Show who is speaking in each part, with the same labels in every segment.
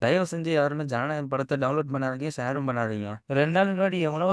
Speaker 1: தயவு செஞ்சு யாருமே ஜனநாயகன் படத்த டவுன்லோட் பண்ணாதீங்க, ஷேரும் பண்ணாதீங்க. 2 நாள் முன்னாடி எவனோ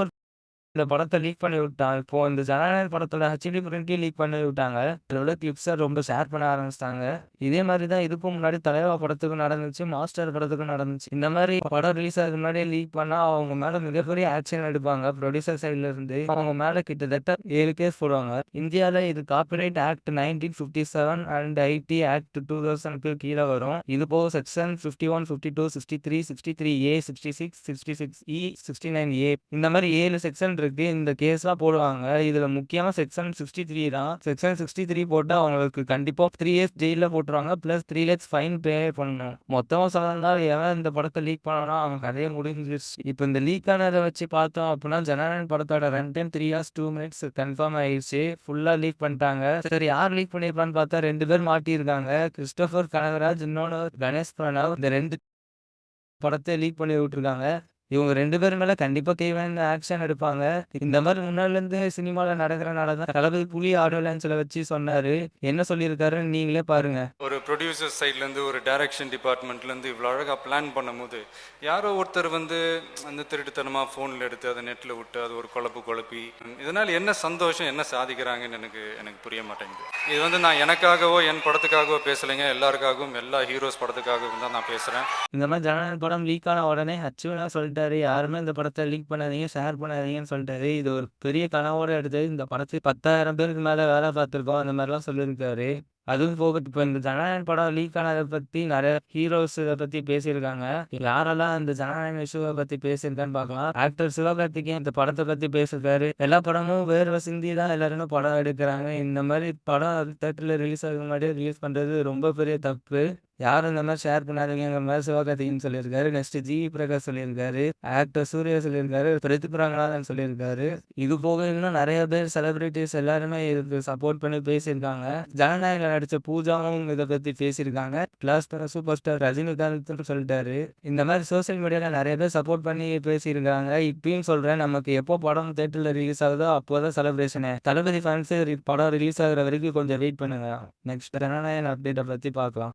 Speaker 1: இந்த படத்த லீக் பண்ணி விட்டான். இப்போ இந்த ஜனநாயகன் படத்தோட ஹெச்டி பிரிண்ட்டையும் லீக் பண்ணி விட்டாங்க. அதில உள்ள கிளிப்ஸ ரொம்ப ஷேர் பண்ண ஆரம்பிச்சுட்டாங்க. இதே மாரி தான் இதுக்கும் முன்னாடி தலைவா படத்துக்கும் நடந்துச்சு. மாஸ்டர் படத்துக்கும் நடந்துச்சு. இந்த மாரி படம் ரிலீஸ் ஆகுறதுக்கு முன்னாடியே லீக் பண்ணா அவங்க மேல மிகப்பெரிய ஆக்ஷன் எடுப்பாங்க. புரொடியூசர் சைட்ல இருந்து. அவங்க மேல கிட்டத்தட்ட 7 கேஸ் போடுவாங்க. இந்தியால இது copyright act 1957 and IT act 2000க்கு கீழ வரும். இது போக செக்ஷன் 51, 52, 63, 63A, 66, 66E, 69A இந்த மாரி 7 செக்ஷன் இருக்கு. இந்த கேஸ்லாம் போடுவாங்க. இதுல முக்கியமா செக்ஷன் 63 தான். செக்ஷன் 63 போட்டா அவங்களுக்கு கண்டிப்பா 3 இயர்ஸ் ஜெயில்ல போட்டுருவாங்க. பிளஸ் 3 லேக்ஸ் ஃபைன் பே பண்ணணும். மொத்தமா சொல்லணும்னா எவன் இந்த படத்த லீக் பண்ணானோ அவன் கதையே முடிஞ்சிருச்சு. இப்ப இந்த லீக் ஆனத வச்சு பார்த்தோம் அப்படின்னா, ஜனநாயகன் படத்தோட run time 3 hours 2 minutes confirm ஆயிருச்சு. ஃபுல்லா லீக் பண்ணிட்டாங்க. சரி யார் லீக் பண்ணியிருப்பான்னு பார்த்தா 2 பேர் மாட்டியிருக்காங்க. கிறிஸ்டோபர் கனகராஜ், இன்னொன்னு கணேஷ் பிரணவ். இந்த 2 படத்த லீக் பண்ணி விட்டுருக்காங்க. இவங்க 2 பேர் மேல கண்டிப்பா தேவையான ஆக்ஷன் எடுப்பாங்க. இந்த மாரி முன்னாடிலருந்து சினிமால நடக்கிறனால தான் தளபதி புலி ஆடியோ லான்ச்ல வச்சு சொன்னாரு. என்ன சொல்லியிருக்காருன்னு நீங்களே பாருங்க.
Speaker 2: ஒரு ப்ரொடியூசர் சைட்லேருந்து ஒரு டைரக்ஷன் டிபார்ட்மெண்ட்லேருந்து இவ்வளோ அழகாக பிளான் பண்ணும்போது யாரோ ஒருத்தர் வந்து அந்த திருட்டுத்தனமாக ஃபோனில் எடுத்து அதை நெட்டில் விட்டு அது ஒரு குழப்பி இதனால் என்ன சந்தோஷம் என்ன சாதிக்கிறாங்கன்னு எனக்கு புரிய மாட்டேங்குது. இது வந்து நான் எனக்காகவோ என் படத்துக்காகவோ பேசலைங்க, எல்லாருக்காகவும் எல்லா ஹீரோஸ் படத்துக்காகவும் தான் நான் பேசுகிறேன்.
Speaker 1: இந்த மாரி ஜனநாயகன் படம் லீக் ஆன உடனே ஹச்சுவலா சொல்லிட்டாரு. யாருமே இந்த படத்த லீக் பண்ணாதீங்க, ஷேர் பண்ணாதீங்கன்னு சொல்லிட்டாரு. இது ஒரு பெரிய கனவோட எடுத்தது. இந்த படத்துக்கு 10,000 பேருக்கு மேல வேலை பார்த்துருக்கோம். அந்த மாரிலாம் சொல்லியிருக்காரு. அதுவும் போக இப்ப இந்த ஜனநாயகன் படம் லீக் ஆனத பத்தி நெறைய ஹீரோஸ் இத பத்தி பேசியிருக்காங்க. யாரெல்லாம் இந்த ஜனநாயகன் இஷ்யூவ பத்தி பேசியிருக்கான்னு பார்க்கலாம். ஆக்டர் சிவகார்த்திகேயன் இந்த படத்த பத்தி பேசியிருக்காரு. எல்லா படமும் வேர்வை சிந்தி தான் எல்லாருமே படம் எடுக்குறாங்க. இந்த மாரி படம் தியேட்டர்ல ரிலீஸ் ஆகுறதுக்கு முன்னாடியே ரிலீஸ் பண்றது ரொம்ப பெரிய தப்பு. யாரும் இந்த மாரி ஷேர் பண்ணாதீங்கங்கிற மாரி சிவகார்த்திகேயன் சொல்லியிருக்காரு. நெக்ஸ்ட் ஜிவி பிரகாஷ் சொல்லியிருக்காரு. ஆக்டர் சூர்யா சொல்லியிருக்காரு. பிரித்திக் ரங்கநாதன் சொல்லியிருக்காரு. இது போக இன்னும் நெறைய பேர் செலிபிரிட்டீஸ் எல்லாருமே இதுக்கு சப்போர்ட் பண்ணி பேசியிருக்காங்க. ஜனநாயகன் நடிச்ச பூஜாவும் இத பத்தி பேசியிருக்காங்க. பிளஸ் சூப்பர் ஸ்டார் ரஜினிகாந்த் சொல்லிட்டாரு. இந்த மாரி சோசியல் மீடியால நெறைய பேர் சப்போர்ட் பண்ணி பேசியிருக்காங்க. இப்பயும் சொல்றேன், நமக்கு எப்போ படம் தியேட்டர்ல ரிலீஸ் ஆகுதோ அப்போதான் செலிப்ரேஷனு. தளபதி ஃபேன்ஸ் படம் ரிலீஸ் ஆகுற வரைக்கும் கொஞ்சம் வெயிட் பண்ணுங்க. நெக்ஸ்ட் ஜனநாயகன் அப்டேட்ட பத்தி பார்க்கலாம்.